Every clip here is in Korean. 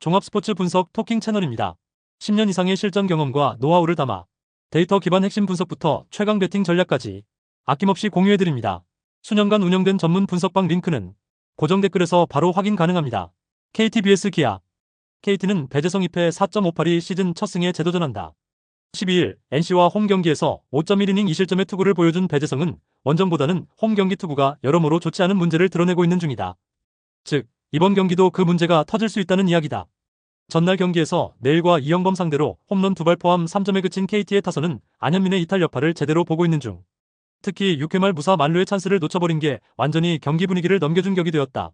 종합 스포츠 분석 토킹 채널입니다. 10년 이상의 실전 경험과 노하우를 담아 데이터 기반 핵심 분석부터 최강 배팅 전략까지 아낌없이 공유해드립니다. 수년간 운영된 전문 분석방 링크는 고정 댓글에서 바로 확인 가능합니다. KT vs 기아. KT는 배재성 2패 4.58이 시즌 첫 승에 재도전한다. 12일 NC와 홈 경기에서 5.1이닝 2실점의 투구를 보여준 배재성은 원정보다는 홈 경기 투구가 여러모로 좋지 않은 문제를 드러내고 있는 중이다. 즉, 이번 경기도 그 문제가 터질 수 있다는 이야기다. 전날 경기에서 내일과 이영범 상대로 홈런 2발 포함 3점에 그친 KT의 타선은 안현민의 이탈 여파를 제대로 보고 있는 중. 특히 6회 말 무사 만루의 찬스를 놓쳐버린 게 완전히 경기 분위기를 넘겨준 격이 되었다.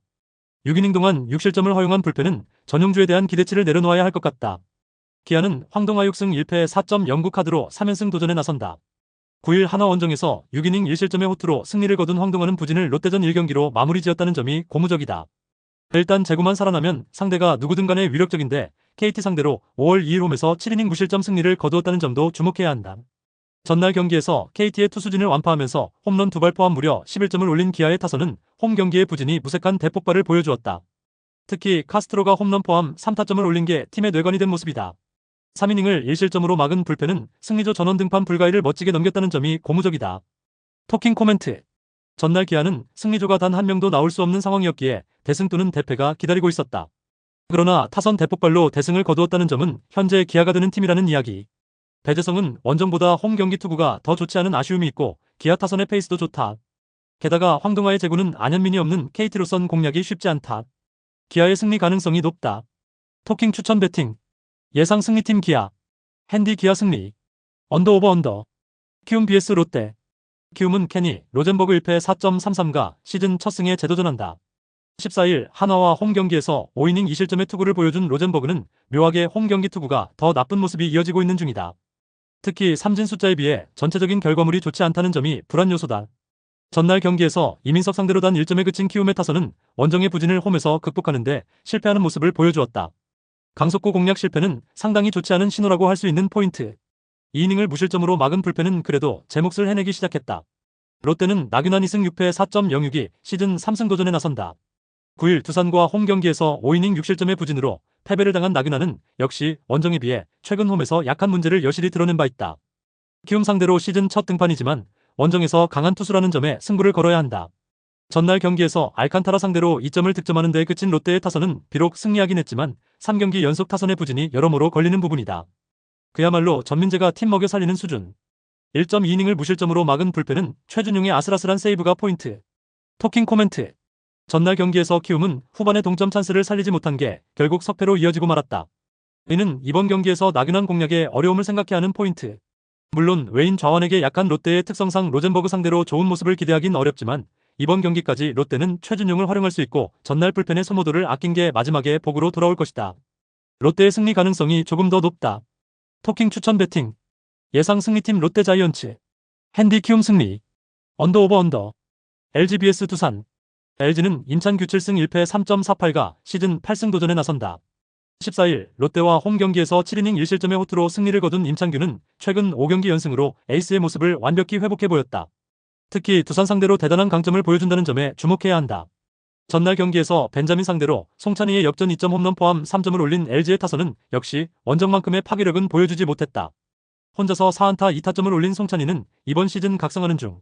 6이닝 동안 6실점을 허용한 불펜은 전용주에 대한 기대치를 내려놓아야 할 것 같다. 기아는 황동아 6승 1패 4.09 카드로 3연승 도전에 나선다. 9일 한화 원정에서 6이닝 1실점의 호투로 승리를 거둔 황동아는 부진을 롯데전 1경기로 마무리 지었다는 점이 고무적이다. 일단 제구만 살아나면 상대가 누구든 간에 위력적인데 KT 상대로 5월 2일 홈에서 7이닝 무실점 승리를 거두었다는 점도 주목해야 한다. 전날 경기에서 KT의 투수진을 완파하면서 홈런 2발 포함 무려 11점을 올린 기아의 타선은 홈 경기의 부진이 무색한 대폭발을 보여주었다. 특히 카스트로가 홈런 포함 3타점을 올린 게 팀의 뇌관이 된 모습이다. 3이닝을 1실점으로 막은 불펜은 승리조 전원 등판 불가이를 멋지게 넘겼다는 점이 고무적이다. 토킹 코멘트. 전날 기아는 승리조가 단 한 명도 나올 수 없는 상황이었기에 대승 또는 대패가 기다리고 있었다. 그러나 타선 대폭발로 대승을 거두었다는 점은 현재 기아가 드는 팀이라는 이야기. 배재성은 원정보다 홈 경기 투구가 더 좋지 않은 아쉬움이 있고 기아 타선의 페이스도 좋다. 게다가 황동아의 제구는 안현민이 없는 KT로선 공략이 쉽지 않다. 기아의 승리 가능성이 높다. 토킹 추천 배팅. 예상 승리팀 기아. 핸디 기아 승리. 언더 오버 언더. 키움 vs 롯데. 키움은 케니 로젠버그 1패 4.33가 시즌 첫 승에 재도전한다. 14일 한화와 홈 경기에서 5이닝 2실점의 투구를 보여준 로젠버그는 묘하게 홈 경기 투구가 더 나쁜 모습이 이어지고 있는 중이다. 특히 삼진 숫자에 비해 전체적인 결과물이 좋지 않다는 점이 불안 요소다. 전날 경기에서 이민석 상대로 단 1점에 그친 키움의 타선은 원정의 부진을 홈에서 극복하는데 실패하는 모습을 보여주었다. 강속구 공략 실패는 상당히 좋지 않은 신호라고 할 수 있는 포인트. 2이닝을 무실점으로 막은 불펜은 그래도 제 몫을 해내기 시작했다. 롯데는 나균환 2승 6패 4.06이 시즌 3승 도전에 나선다. 9일 두산과 홈 경기에서 5이닝 6실점의 부진으로 패배를 당한 나균환은 역시 원정에 비해 최근 홈에서 약한 문제를 여실히 드러낸 바 있다. 키움 상대로 시즌 첫 등판이지만 원정에서 강한 투수라는 점에 승부를 걸어야 한다. 전날 경기에서 알칸타라 상대로 2점을 득점하는 데 그친 롯데의 타선은 비록 승리하긴 했지만 3경기 연속 타선의 부진이 여러모로 걸리는 부분이다. 그야말로 전민재가 팀 먹여 살리는 수준. 1.2이닝을 무실점으로 막은 불펜은 최준용의 아슬아슬한 세이브가 포인트. 토킹 코멘트. 전날 경기에서 키움은 후반에 동점 찬스를 살리지 못한 게 결국 석패로 이어지고 말았다. 이는 이번 경기에서 나균환 공략에 어려움을 생각해야 하는 포인트. 물론 외인 좌완에게 약한 롯데의 특성상 로젠버그 상대로 좋은 모습을 기대하긴 어렵지만 이번 경기까지 롯데는 최준용을 활용할 수 있고 전날 불펜의 소모도를 아낀 게 마지막에 복으로 돌아올 것이다. 롯데의 승리 가능성이 조금 더 높다. 토킹 추천 배팅. 예상 승리팀 롯데 자이언츠. 핸디 키움 승리. 언더 오버 언더. LG vs 두산. LG는 임찬규 7승 1패 3.48가 시즌 8승 도전에 나선다. 14일 롯데와 홈 경기에서 7이닝 1실점의 호투로 승리를 거둔 임찬규는 최근 5경기 연승으로 에이스의 모습을 완벽히 회복해 보였다. 특히 두산 상대로 대단한 강점을 보여준다는 점에 주목해야 한다. 전날 경기에서 벤자민 상대로 송찬희의 역전 2점 홈런 포함 3점을 올린 LG의 타선은 역시 원정만큼의 파괴력은 보여주지 못했다. 혼자서 4안타 2타점을 올린 송찬희는 이번 시즌 각성하는 중.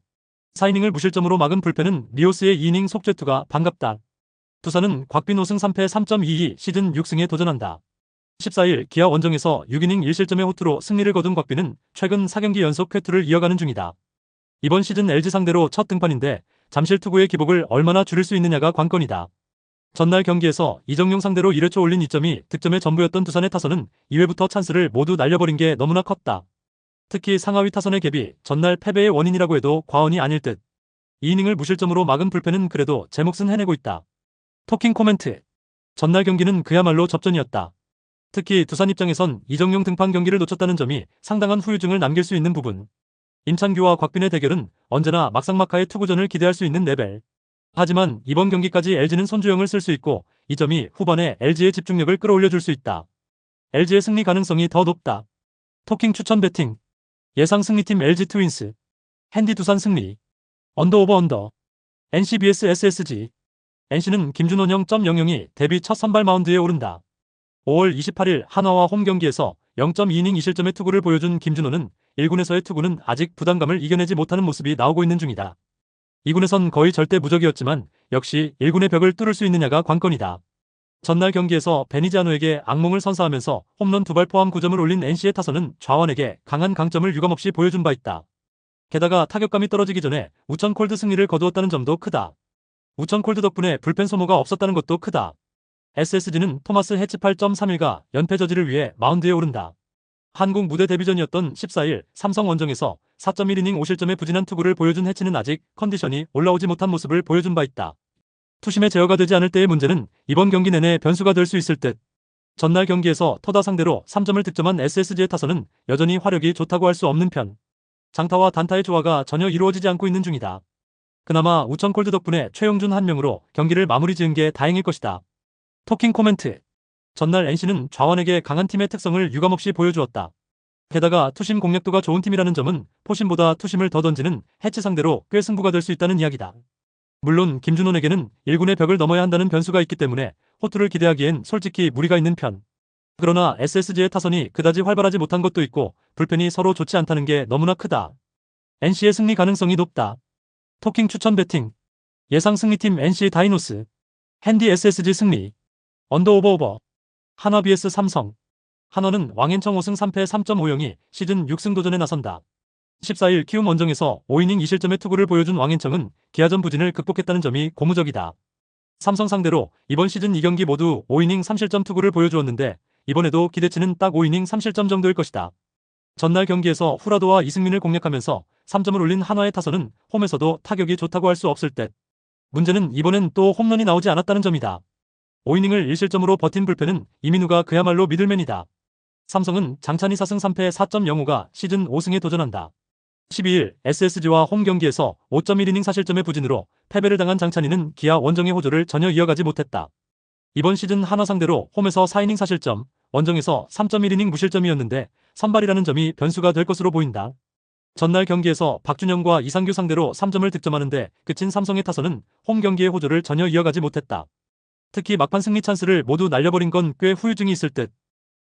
4이닝을 무실점으로 막은 불펜은 리오스의 2이닝 속죄투가 반갑다. 두산은 곽빈 5승 3패 3.22 시즌 6승에 도전한다. 14일 기아 원정에서 6이닝 1실점의 호투로 승리를 거둔 곽빈은 최근 4경기 연속 쾌투를 이어가는 중이다. 이번 시즌 LG 상대로 첫 등판인데 잠실 투구의 기복을 얼마나 줄일 수 있느냐가 관건이다. 전날 경기에서 이정용 상대로 1회 초 올린 2점이 득점의 전부였던 두산의 타선은 2회부터 찬스를 모두 날려버린 게 너무나 컸다. 특히 상하위 타선의 갭이 전날 패배의 원인이라고 해도 과언이 아닐 듯. 2이닝을 무실점으로 막은 불펜은 그래도 제 몫은 해내고 있다. 토킹 코멘트. 전날 경기는 그야말로 접전이었다. 특히 두산 입장에선 이정용 등판 경기를 놓쳤다는 점이 상당한 후유증을 남길 수 있는 부분. 임찬규와 곽빈의 대결은 언제나 막상막하의 투구전을 기대할 수 있는 레벨. 하지만 이번 경기까지 LG는 손주영을 쓸 수 있고 이 점이 후반에 LG의 집중력을 끌어올려줄 수 있다. LG의 승리 가능성이 더 높다. 토킹 추천 배팅. 예상 승리팀 LG 트윈스. 핸디 두산 승리. 언더 오버 언더. NC vs SSG. NC는 김준원 0.00이 데뷔 첫 선발 마운드에 오른다. 5월 28일 한화와 홈 경기에서 0.2이닝 2실점의 투구를 보여준 김준호는 1군에서의 투구는 아직 부담감을 이겨내지 못하는 모습이 나오고 있는 중이다. 2군에선 거의 절대 무적이었지만 역시 1군의 벽을 뚫을 수 있느냐가 관건이다. 전날 경기에서 베니지아노에게 악몽을 선사하면서 홈런 2발 포함 9점을 올린 NC의 타선은 좌완에게 강한 강점을 유감없이 보여준 바 있다. 게다가 타격감이 떨어지기 전에 우천 콜드 승리를 거두었다는 점도 크다. 우천 콜드 덕분에 불펜 소모가 없었다는 것도 크다. SSG는 토마스 해치 8.31가 연패 저지를 위해 마운드에 오른다. 한국 무대 데뷔전이었던 14일 삼성 원정에서 4.1이닝 5실점의 부진한 투구를 보여준 해치는 아직 컨디션이 올라오지 못한 모습을 보여준 바 있다. 투심의 제어가 되지 않을 때의 문제는 이번 경기 내내 변수가 될 수 있을 듯. 전날 경기에서 토다 상대로 3점을 득점한 SSG의 타선은 여전히 화력이 좋다고 할 수 없는 편. 장타와 단타의 조화가 전혀 이루어지지 않고 있는 중이다. 그나마 우천 콜드 덕분에 최용준 한 명으로 경기를 마무리 지은 게 다행일 것이다. 토킹 코멘트. 전날 NC는 좌완에게 강한 팀의 특성을 유감없이 보여주었다. 게다가 투심 공략도가 좋은 팀이라는 점은 포심보다 투심을 더 던지는 해치 상대로 꽤 승부가 될 수 있다는 이야기다. 물론 김준호에게는 1군의 벽을 넘어야 한다는 변수가 있기 때문에 호투를 기대하기엔 솔직히 무리가 있는 편. 그러나 SSG의 타선이 그다지 활발하지 못한 것도 있고 불펜이 서로 좋지 않다는 게 너무나 크다. NC의 승리 가능성이 높다. 토킹 추천 배팅. 예상 승리팀 NC 다이노스. 핸디 SSG 승리. 언더 오버. 한화 vs 삼성. 한화는 왕앤청 5승 3패 3.50이 시즌 6승 도전에 나선다. 14일 키움 원정에서 5이닝 2실점의 투구를 보여준 왕앤청은 기아전 부진을 극복했다는 점이 고무적이다. 삼성 상대로 이번 시즌 2경기 모두 5이닝 3실점 투구를 보여주었는데 이번에도 기대치는 딱 5이닝 3실점 정도일 것이다. 전날 경기에서 후라도와 이승민을 공략하면서 3점을 올린 한화의 타선은 홈에서도 타격이 좋다고 할 수 없을 듯. 문제는 이번엔 또 홈런이 나오지 않았다는 점이다. 5이닝을 1실점으로 버틴 불펜은 이민우가 그야말로 미들맨이다. 삼성은 장찬희 4승 3패 4.05가 시즌 5승에 도전한다. 12일 SSG와 홈 경기에서 5.1이닝 4실점의 부진으로 패배를 당한 장찬희는 기아 원정의 호조를 전혀 이어가지 못했다. 이번 시즌 한화 상대로 홈에서 4이닝 4실점, 원정에서 3.1이닝 무실점이었는데 선발이라는 점이 변수가 될 것으로 보인다. 전날 경기에서 박준영과 이상규 상대로 3점을 득점하는데 그친 삼성의 타선은 홈 경기의 호조를 전혀 이어가지 못했다. 특히 막판 승리 찬스를 모두 날려버린 건 꽤 후유증이 있을 듯.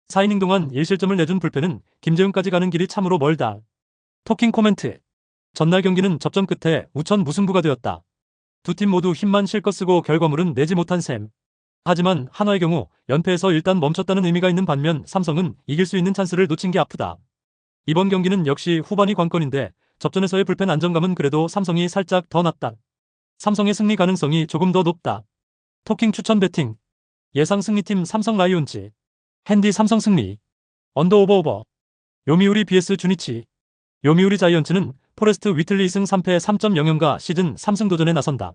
4이닝 동안 1실점을 내준 불펜은 김재훈까지 가는 길이 참으로 멀다. 토킹 코멘트. 전날 경기는 접전 끝에 우천 무승부가 되었다. 두 팀 모두 힘만 실컷 쓰고 결과물은 내지 못한 셈. 하지만 한화의 경우 연패에서 일단 멈췄다는 의미가 있는 반면 삼성은 이길 수 있는 찬스를 놓친 게 아프다. 이번 경기는 역시 후반이 관건인데 접전에서의 불펜 안정감은 그래도 삼성이 살짝 더 낫다. 삼성의 승리 가능성이 조금 더 높다. 토킹 추천 배팅. 예상 승리팀 삼성 라이온즈. 핸디 삼성 승리. 언더 오버. 요미우리 vs 주니치. 요미우리 자이언츠는 포레스트 위틀리 2승 3패 3.00가 시즌 3승 도전에 나선다.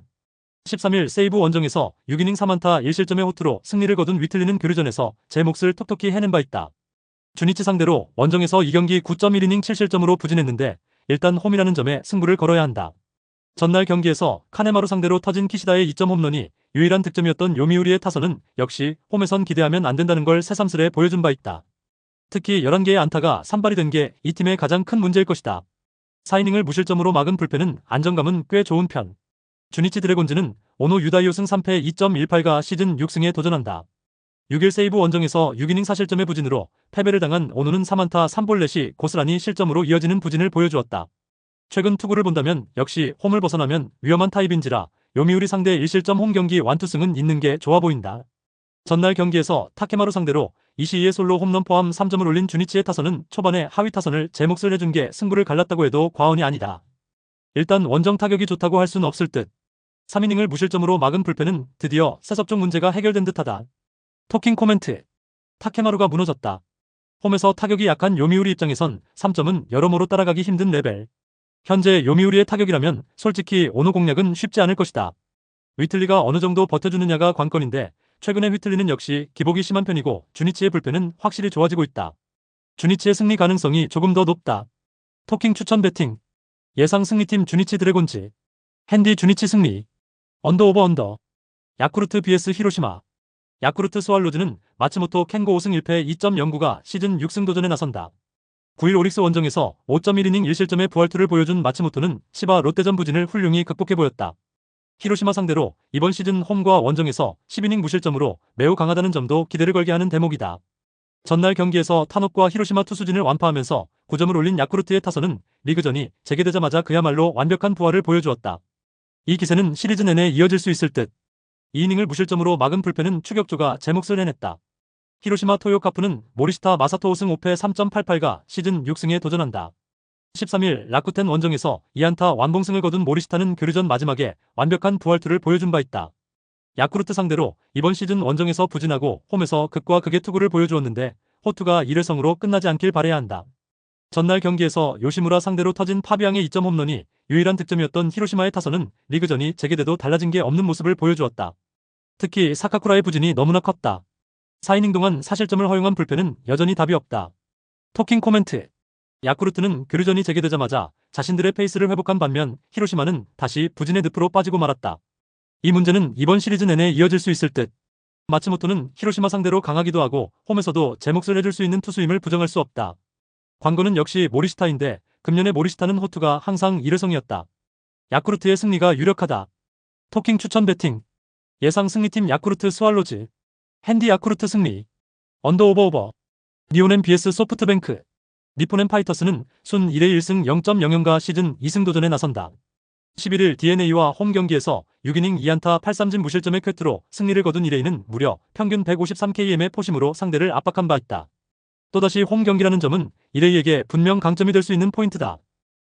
13일 세이브 원정에서 6이닝 3안타 1실점의 호투로 승리를 거둔 위틀리는 교류전에서 제 몫을 톡톡히 해낸 바 있다. 주니치 상대로 원정에서 2경기 9.1이닝 7실점으로 부진했는데 일단 홈이라는 점에 승부를 걸어야 한다. 전날 경기에서 카네마루 상대로 터진 키시다의 2점 홈런이 유일한 득점이었던 요미우리의 타선은 역시 홈에선 기대하면 안 된다는 걸 새삼스레 보여준 바 있다. 특히 11개의 안타가 산발이 된 게 이 팀의 가장 큰 문제일 것이다. 4이닝을 무실점으로 막은 불펜은 안정감은 꽤 좋은 편. 주니치 드래곤즈는 오노 유다이오 승 3패 2.18가 시즌 6승에 도전한다. 6일 세이브 원정에서 6이닝 4실점의 부진으로 패배를 당한 오노는 3안타 3볼넷이 고스란히 실점으로 이어지는 부진을 보여주었다. 최근 투구를 본다면 역시 홈을 벗어나면 위험한 타입인지라 요미우리 상대 1실점 홈 경기 완투승은 있는 게 좋아 보인다. 전날 경기에서 타케마루 상대로 이시이의 솔로 홈런 포함 3점을 올린 주니치의 타선은 초반에 하위 타선을 제 몫을 해준 게 승부를 갈랐다고 해도 과언이 아니다. 일단 원정 타격이 좋다고 할 수는 없을 듯. 3이닝을 무실점으로 막은 불펜은 드디어 세섭종 문제가 해결된 듯하다. 토킹 코멘트. 타케마루가 무너졌다. 홈에서 타격이 약한 요미우리 입장에선 3점은 여러모로 따라가기 힘든 레벨. 현재 요미우리의 타격이라면 솔직히 오노 공략은 쉽지 않을 것이다. 위틀리가 어느 정도 버텨주느냐가 관건인데 최근에 휘틀리는 역시 기복이 심한 편이고 주니치의 불펜은 확실히 좋아지고 있다. 주니치의 승리 가능성이 조금 더 높다. 토킹 추천 배팅. 예상 승리팀 주니치 드래곤즈. 핸디 주니치 승리. 언더 오버. 야쿠르트 vs 히로시마. 야쿠르트 스왈로즈는 마츠모토 켄고 5승 1패 2.09가 시즌 6승 도전에 나선다. 9일 오릭스 원정에서 5.1이닝 1실점의 부활투를 보여준 마츠모토는 시바 롯데전 부진을 훌륭히 극복해 보였다. 히로시마 상대로 이번 시즌 홈과 원정에서 10이닝 무실점으로 매우 강하다는 점도 기대를 걸게 하는 대목이다. 전날 경기에서 타노과 히로시마 투수진을 완파하면서 9점을 올린 야쿠르트의 타선은 리그전이 재개되자마자 그야말로 완벽한 부활을 보여주었다. 이 기세는 시리즈 내내 이어질 수 있을 듯. 2이닝을 무실점으로 막은 불펜은 추격조가 제 몫을 해냈다. 히로시마 토요카프는 모리시타 마사토 5승 5패 3.88가 시즌 6승에 도전한다. 13일 라쿠텐 원정에서 2안타 완봉승을 거둔 모리시타는 교류전 마지막에 완벽한 부활투를 보여준 바 있다. 야쿠르트 상대로 이번 시즌 원정에서 부진하고 홈에서 극과 극의 투구를 보여주었는데 호투가 1회성으로 끝나지 않길 바라야 한다. 전날 경기에서 요시무라 상대로 터진 파비앙의 2점 홈런이 유일한 득점이었던 히로시마의 타선은 리그전이 재개돼도 달라진 게 없는 모습을 보여주었다. 특히 사카쿠라의 부진이 너무나 컸다. 4이닝 동안 사실점을 허용한 불펜은 여전히 답이 없다. 토킹 코멘트. 야쿠르트는 교류전이 재개되자마자 자신들의 페이스를 회복한 반면 히로시마는 다시 부진의 늪으로 빠지고 말았다. 이 문제는 이번 시리즈 내내 이어질 수 있을 듯. 마츠모토는 히로시마 상대로 강하기도 하고 홈에서도 제 몫을 해줄 수 있는 투수임을 부정할 수 없다. 광고는 역시 모리시타인데 금년의 모리시타는 호투가 항상 1회성이었다. 야쿠르트의 승리가 유력하다. 토킹 추천 배팅. 예상 승리팀 야쿠르트 스왈로즈. 핸디 야쿠르트 승리. 언더 오버. 니오넨 vs 소프트뱅크. 니포넨 파이터스는 순 1회 1승 0.00가 시즌 2승 도전에 나선다. 11일 DNA와 홈 경기에서 6이닝 2안타 8삼진 무실점의 쾌투로 승리를 거둔 1회인은 무려 평균 153km의 포심으로 상대를 압박한 바 있다. 또다시 홈 경기라는 점은 1회에게 분명 강점이 될 수 있는 포인트다.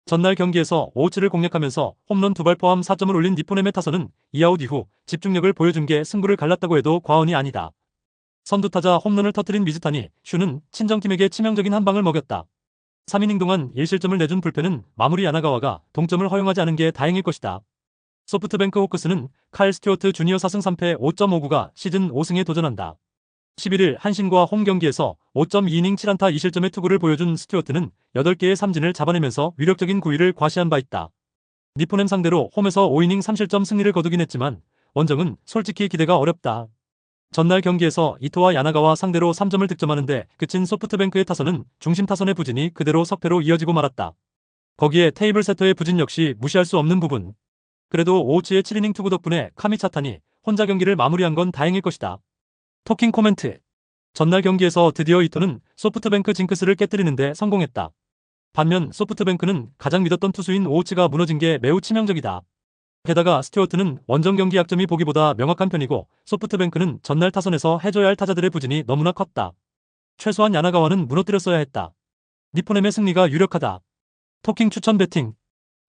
전날 경기에서 5호치를 공략하면서 홈런 2발 포함 4점을 올린 니포넴의 타선은 2아웃 이후 집중력을 보여준 게 승부를 갈랐다고 해도 과언이 아니다. 선두타자 홈런을 터뜨린 미즈타니 슈는 친정팀에게 치명적인 한 방을 먹였다. 3이닝 동안 1실점을 내준 불펜은 마무리 야나가와가 동점을 허용하지 않은 게 다행일 것이다. 소프트뱅크 호크스는 칼 스튜어트 주니어 4승 3패 5.59가 시즌 5승에 도전한다. 11일 한신과 홈 경기에서 5.2이닝 7안타 2실점의 투구를 보여준 스튜어트는 8개의 삼진을 잡아내면서 위력적인 구위를 과시한 바 있다. 니포넴 상대로 홈에서 5이닝 3실점 승리를 거두긴 했지만 원정은 솔직히 기대가 어렵다. 전날 경기에서 이토와 야나가와 상대로 3점을 득점하는데 그친 소프트뱅크의 타선은 중심 타선의 부진이 그대로 석패로 이어지고 말았다. 거기에 테이블 세터의 부진 역시 무시할 수 없는 부분. 그래도 5호치의 7이닝 투구 덕분에 카미차타니 혼자 경기를 마무리한 건 다행일 것이다. 토킹 코멘트. 전날 경기에서 드디어 이토는 소프트뱅크 징크스를 깨뜨리는데 성공했다. 반면 소프트뱅크는 가장 믿었던 투수인 5호치가 무너진 게 매우 치명적이다. 게다가 스튜어트는 원정 경기 약점이 보기보다 명확한 편이고 소프트뱅크는 전날 타선에서 해줘야 할 타자들의 부진이 너무나 컸다. 최소한 야나가와는 무너뜨렸어야 했다. 니포넴의 승리가 유력하다. 토킹 추천 배팅.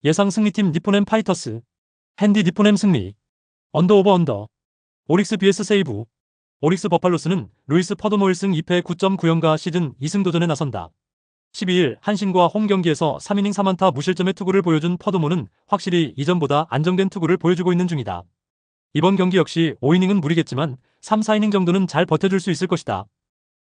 예상 승리팀 니포넴 파이터스. 핸디 니포넴 승리. 언더 오버 언더. 오릭스 vs 세이브. 오릭스 버팔로스는 루이스 퍼도모 1승 2패 9.90가 시즌 2승 도전에 나선다. 12일 한신과 홈 경기에서 3이닝 3안타 무실점의 투구를 보여준 퍼도모는 확실히 이전보다 안정된 투구를 보여주고 있는 중이다. 이번 경기 역시 5이닝은 무리겠지만 3, 4이닝 정도는 잘 버텨줄 수 있을 것이다.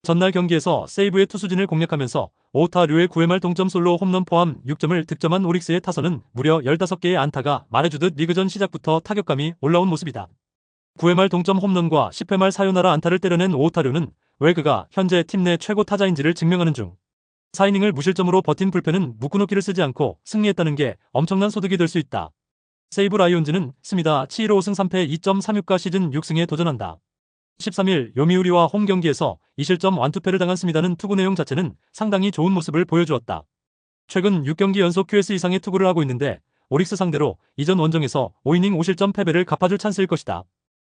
전날 경기에서 세이브의 투수진을 공략하면서 5타 류의 9회 말 동점 솔로 홈런 포함 6점을 득점한 오릭스의 타선은 무려 15개의 안타가 말해주듯 리그전 시작부터 타격감이 올라온 모습이다. 9회 말 동점 홈런과 10회 말 사요나라 안타를 때려낸 5타류는 왜 그가 현재 팀 내 최고 타자인지를 증명하는 중. 4이닝을 무실점으로 버틴 불펜은 무쿠노키를 쓰지 않고 승리했다는 게 엄청난 소득이 될 수 있다. 세이브 라이온즈는 스미다 7호 5승 3패 2.36가 시즌 6승에 도전한다. 13일 요미우리와 홈 경기에서 2실점 완투패를 당한 스미다는 투구 내용 자체는 상당히 좋은 모습을 보여주었다. 최근 6경기 연속 QS 이상의 투구를 하고 있는데 오릭스 상대로 이전 원정에서 5이닝 5실점 패배를 갚아줄 찬스일 것이다.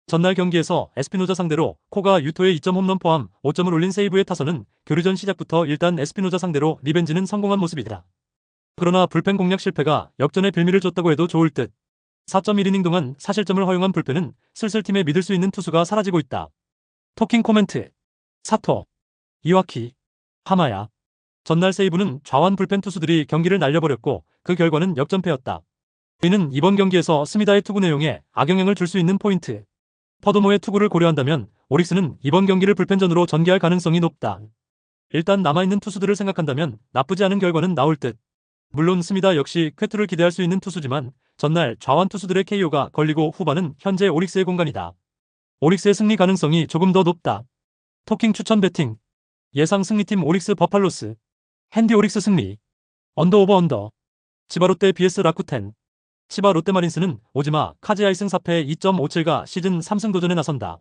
전날 경기에서 에스피노자 상대로 코가 유토의 2점 홈런 포함 5점을 올린 세이브의 타선은 교류전 시작부터 일단 에스피노자 상대로 리벤지는 성공한 모습이다. 그러나 불펜 공략 실패가 역전의 빌미를 줬다고 해도 좋을 듯. 4.1이닝 동안 사실점을 허용한 불펜은 슬슬 팀에 믿을 수 있는 투수가 사라지고 있다. 토킹 코멘트. 사토, 이와키, 하마야. 전날 세이브는 좌완 불펜 투수들이 경기를 날려버렸고 그 결과는 역전패였다. 이는 이번 경기에서 스미다의 투구 내용에 악영향을 줄 수 있는 포인트. 퍼도모의 투구를 고려한다면 오릭스는 이번 경기를 불펜전으로 전개할 가능성이 높다. 일단 남아있는 투수들을 생각한다면 나쁘지 않은 결과는 나올 듯. 물론 스미다 역시 쾌투를 기대할 수 있는 투수지만 전날 좌완 투수들의 KO가 걸리고 후반은 현재 오릭스의 공간이다. 오릭스의 승리 가능성이 조금 더 높다. 토킹 추천 배팅. 예상 승리팀 오릭스 버팔로스. 핸디 오릭스 승리. 언더 오버 언더. 지바롯데 vs 라쿠텐. 치바 롯데마린스는 오지마 카즈야이 승 4패 2.57가 시즌 3승 도전에 나선다.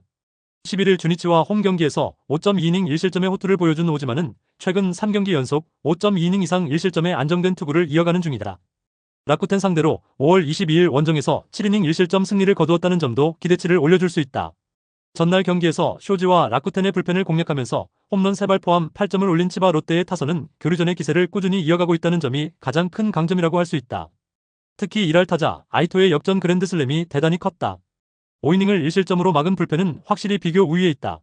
11일 주니치와 홈 경기에서 5.2이닝 1실점의 호투를 보여준 오지마는 최근 3경기 연속 5.2이닝 이상 1실점의 안정된 투구를 이어가는 중이다. 라쿠텐 상대로 5월 22일 원정에서 7이닝 1실점 승리를 거두었다는 점도 기대치를 올려줄 수 있다. 전날 경기에서 쇼지와 라쿠텐의 불펜을 공략하면서 홈런 3발 포함 8점을 올린 치바 롯데의 타선은 교류전의 기세를 꾸준히 이어가고 있다는 점이 가장 큰 강점이라고 할 수 있다. 특히 1할 타자 아이토의 역전 그랜드슬램이 대단히 컸다. 5이닝을 1실점으로 막은 불펜은 확실히 비교 우위에 있다.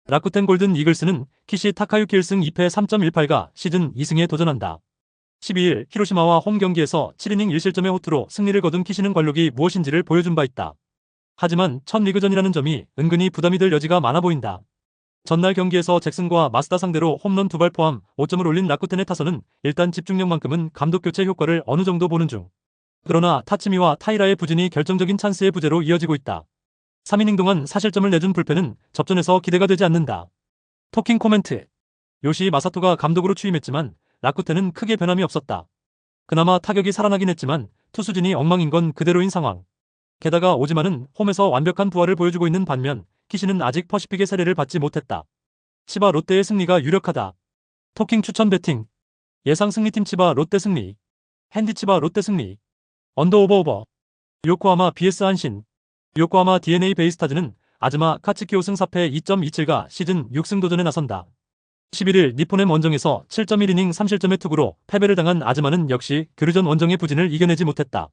라쿠텐 골든 이글스는 키시 타카유키 1승 2패 3.18가 시즌 2승에 도전한다. 12일 히로시마와 홈 경기에서 7이닝 1실점의 호투로 승리를 거둔 키시는 관록이 무엇인지를 보여준 바 있다. 하지만 첫 리그전이라는 점이 은근히 부담이 될 여지가 많아 보인다. 전날 경기에서 잭슨과 마스다 상대로 홈런 2발 포함 5점을 올린 라쿠텐의 타선은 일단 집중력만큼은 감독 교체 효과를 어느 정도 보는 중. 그러나 타츠미와 타이라의 부진이 결정적인 찬스의 부재로 이어지고 있다. 3이닝 동안 사실점을 내준 불펜은 접전에서 기대가 되지 않는다. 토킹 코멘트. 요시 마사토가 감독으로 취임했지만 라쿠텐은 크게 변함이 없었다. 그나마 타격이 살아나긴 했지만 투수진이 엉망인 건 그대로인 상황. 게다가 오지마는 홈에서 완벽한 부활을 보여주고 있는 반면 키시는 아직 퍼시픽의 세례를 받지 못했다. 치바 롯데의 승리가 유력하다. 토킹 추천 배팅. 예상 승리팀 치바 롯데 승리. 핸디 치바 롯데 승리. 언더 오버. 요코하마 vs 한신. 요코하마 DNA 베이스타즈는 아즈마 카츠키오 승 4패 2.27가 시즌 6승 도전에 나선다. 11일 니폰엠 원정에서 7.1이닝 3실점의 투구로 패배를 당한 아즈마는 역시 교류전 원정의 부진을 이겨내지 못했다.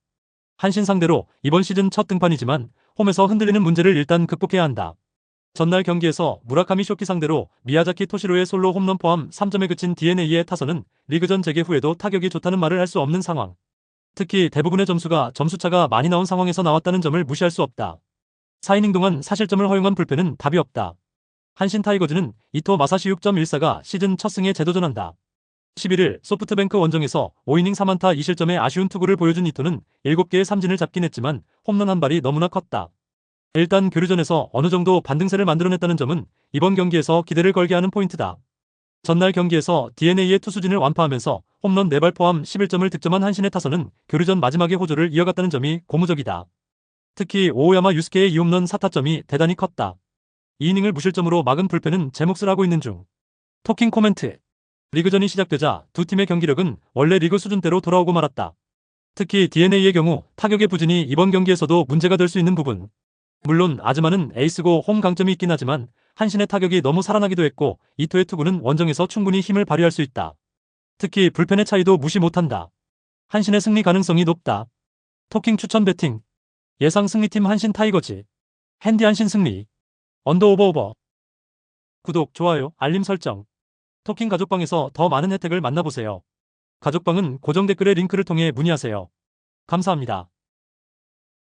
한신 상대로 이번 시즌 첫 등판이지만 홈에서 흔들리는 문제를 일단 극복해야 한다. 전날 경기에서 무라카미 쇼키 상대로 미야자키 토시로의 솔로 홈런 포함 3점에 그친 DNA의 타선은 리그전 재개 후에도 타격이 좋다는 말을 할 수 없는 상황. 특히 대부분의 점수가 점수차가 많이 나온 상황에서 나왔다는 점을 무시할 수 없다. 4이닝 동안 사실점을 허용한 불펜은 답이 없다. 한신 타이거즈는 이토 마사시 6.14가 시즌 첫 승에 재도전한다. 11일 소프트뱅크 원정에서 5이닝 3안타 2실점의 아쉬운 투구를 보여준 이토는 7개의 삼진을 잡긴 했지만 홈런 한 발이 너무나 컸다. 일단 교류전에서 어느 정도 반등세를 만들어냈다는 점은 이번 경기에서 기대를 걸게 하는 포인트다. 전날 경기에서 DNA의 투수진을 완파하면서 홈런 4발 포함 11점을 득점한 한신의 타선은 교류전 마지막에 호조를 이어갔다는 점이 고무적이다. 특히 오오야마 유스케의 2홈런 4타점이 대단히 컸다. 2이닝을 무실점으로 막은 불펜은 제 몫을 하고 있는 중. 토킹 코멘트. 리그전이 시작되자 두 팀의 경기력은 원래 리그 수준대로 돌아오고 말았다. 특히 DNA의 경우 타격의 부진이 이번 경기에서도 문제가 될 수 있는 부분. 물론 아즈마는 에이스고 홈 강점이 있긴 하지만 한신의 타격이 너무 살아나기도 했고 이토의 투구는 원정에서 충분히 힘을 발휘할 수 있다. 특히 불펜의 차이도 무시 못한다. 한신의 승리 가능성이 높다. 토킹 추천 배팅. 예상 승리팀 한신 타이거즈. 핸디 한신 승리. 언더 오버. 구독, 좋아요, 알림 설정. 토킹 가족방에서 더 많은 혜택을 만나보세요. 가족방은 고정 댓글의 링크를 통해 문의하세요. 감사합니다.